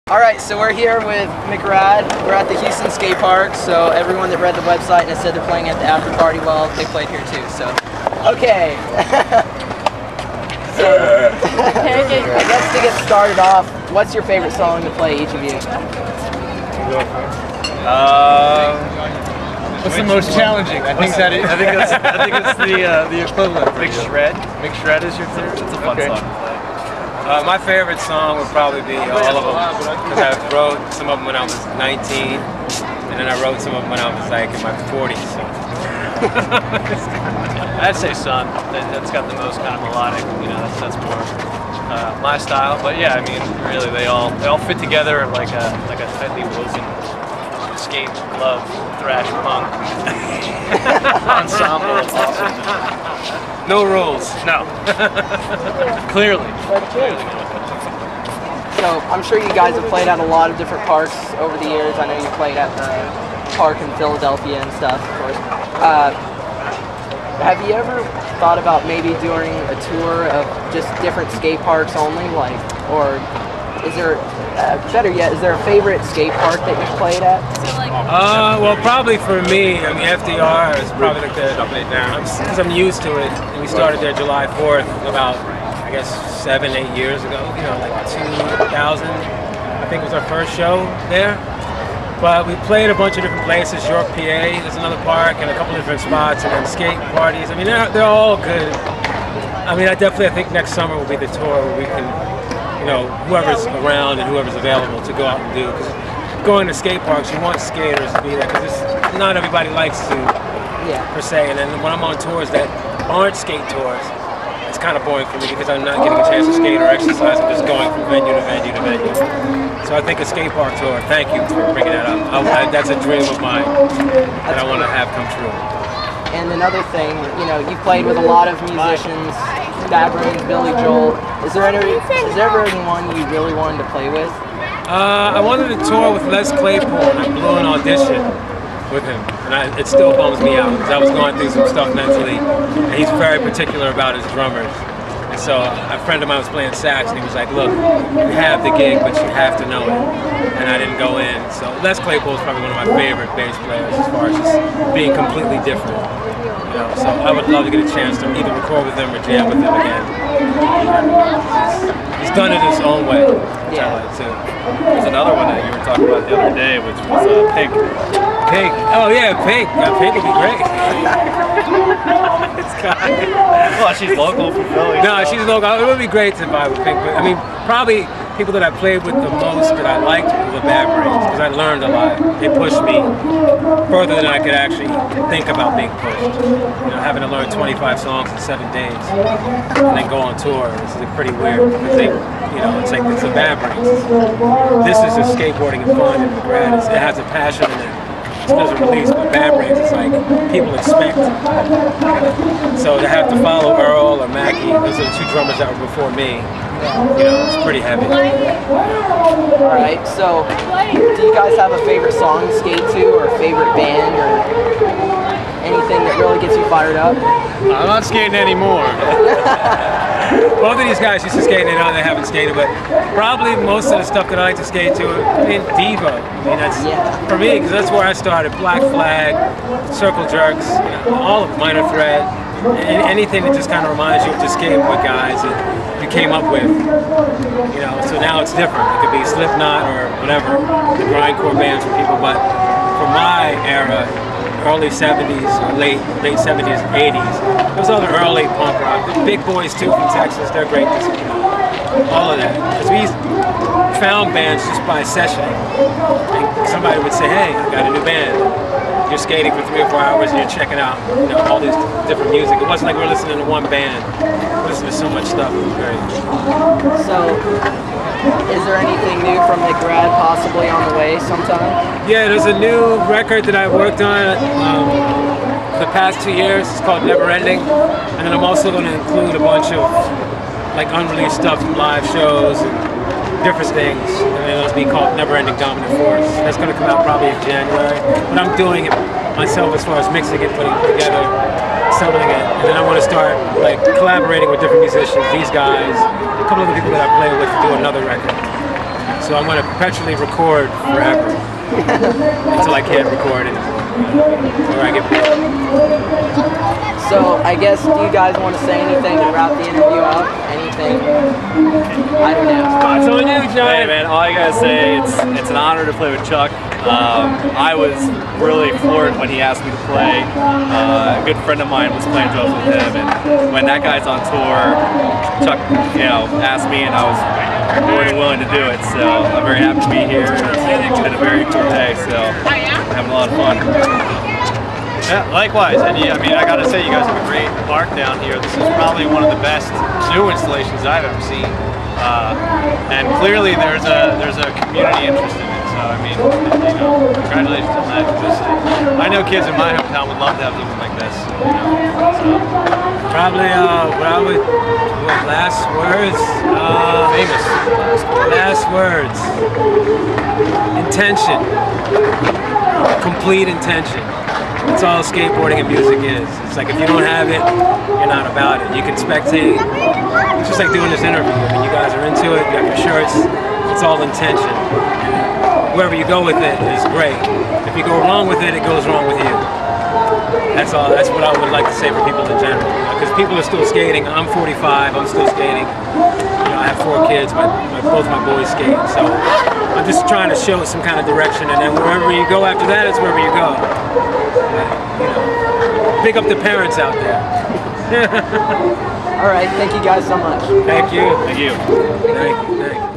Alright, so we're here with McRad. We're at the Houston skate park, so everyone that read the website and said they're playing at the after party, well, they played here too, so. Okay. So, I guess to get started off, what's your favorite song to play, each of you? What's the most challenging? I think it's the equivalent. McRad is your favorite? It's a fun song to play. My favorite song would probably be all of them, because I wrote some of them when I was 19, and then I wrote some of them when I was like in my 40s. So. I'd say Sun. That's got the most kind of melodic. You know, that's more my style. But yeah, I mean, really, they all fit together like a tightly woven skate, glove, thrash, punk ensemble. It's awesome. No rules. No. Clearly. So I'm sure you guys have played at a lot of different parks over the years. I know you played at the park in Philadelphia and stuff, of course. Have you ever thought about maybe doing a tour of just different skate parks only, like, or is there, better yet, is there a favorite skate park that you've played at? Well, probably for me, I mean, FDR is probably like the, because I'm used to it. And we started there July 4th about, I guess, 7, 8 years ago. You know, like 2000, I think was our first show there. But we played a bunch of different places. York, PA, there's another park, and a couple different spots, and then skate parties. I mean, they're all good. I mean, I think next summer will be the tour where we can, you know, whoever's around and whoever's available to go out and do. Because going to skate parks, you want skaters to be there, because not everybody likes to, per se. And then when I'm on tours that aren't skate tours, it's kind of boring for me because I'm not getting a chance to skate or exercise. I'm just going from venue to venue to venue. So I think a skate park tour, thank you for bringing that up. That's a dream of mine that I want to have come true. And another thing, you know, you've played with a lot of musicians, Bad Brains, Billy Joel. Is there ever anyone you really wanted to play with? I wanted to tour with Les Claypool, and I blew an audition with him, and it still bums me out because I was going through some stuff mentally, and he's very particular about his drummers. And so a friend of mine was playing sax, and he was like, "Look, you have the gig, but you have to know it." And I didn't go in. So Les Claypool is probably one of my favorite bass players as far as just being completely different. You know, so I would love to get a chance to either record with him or jam with him again. He's done it his own way. Yeah. Too. There's another one that you were talking about the other day, which was Pink. Pink. Oh yeah, Pink. Pink would be great. This guy. Well, she's local from Philly. No, she's local. It would be great to vibe with Pink. But I mean, probably people that I played with the most that I liked were the Bad Brains, because I learned a lot. They pushed me further than I could actually think about being pushed. You know, having to learn 25 songs in 7 days and then go on tour is pretty weird, because they, you know, it's like it's the Bad Brains. This is just skateboarding and fun, and McRad it has a passion in it. It doesn't release, but Bad Brains is like people expect. So to have to follow Earl or Mackie, those are the 2 drummers that were before me. You know, it's pretty heavy. Alright, so do you guys have a favorite song to skate to, or a favorite band, or anything that really gets you fired up? I'm not skating anymore. Both of these guys used to skate, and now they haven't skated, but probably most of the stuff that I like to skate to, I mean, Devo. I mean, that's for me, because that's where I started. Black Flag, Circle Jerks, you know, all of Minor Threat, anything that just kind of reminds you of just skating with guys that you came up with. You know, so now it's different. It could be Slipknot or whatever, the grindcore bands for people, but for my era, early 70s, late 70s, 80s. Those other early punk rock. The Big Boys too from Texas, they're great. Just, you know, all of that. Because we found bands just by sessioning. And somebody would say, "Hey, I got a new band." You're skating for 3 or 4 hours and you're checking out, you know, all this different music. It wasn't like we were listening to one band. We listened to so much stuff. It was great. So, is there anything new from McRad possibly on the way sometime? Yeah, there's a new record that I worked on for the past 2 years. It's called Never Ending. And then I'm also going to include a bunch of like unreleased stuff from live shows and different things. And it'll be called Never Ending Dominant Force. That's going to come out probably in January. But I'm doing it myself as far as mixing it, putting it together, assembling it. And then I want to start like collaborating with different musicians, these guys, a couple of the people that I play with to do another record. So I'm going to perpetually record forever until I can't record anymore. Or I get bored. So I guess, do you guys want to say anything to wrap the interview out? Anything? I don't know. It's on you, John. Hey man, all I gotta say, it's an honor to play with Chuck. I was really floored when he asked me to play. A good friend of mine was playing drums with him, and when that guy's on tour, Chuck, asked me, and I was more than willing to do it. So I'm very happy to be here. It's been a very cool day, so I'm having a lot of fun. Yeah, likewise. And I mean, I gotta say, you guys have a great park down here. This is probably one of the best new installations I've ever seen. And clearly there's a community interest in it. So I mean, congratulations on that. Because I know kids in my hometown would love to have something like this. So Probably last words. famous. Last words. Intention. Complete intention. That's all skateboarding and music is. It's like if you don't have it, you're not about it. You can spectate. It's just like doing this interview. I mean, you guys are into it, you got your shirts. It's all intention. Wherever you go with it is great. If you go wrong with it, it goes wrong with you. That's all. That's what I would like to say for people in general. Because people are still skating. I'm 45. I'm still skating. I have 4 kids. Both my boys skate. So I'm just trying to show some kind of direction, and then wherever you go after that, it's wherever you go. Pick up the parents out there. All right, thank you guys so much. Thank you. Thank you. Thank you.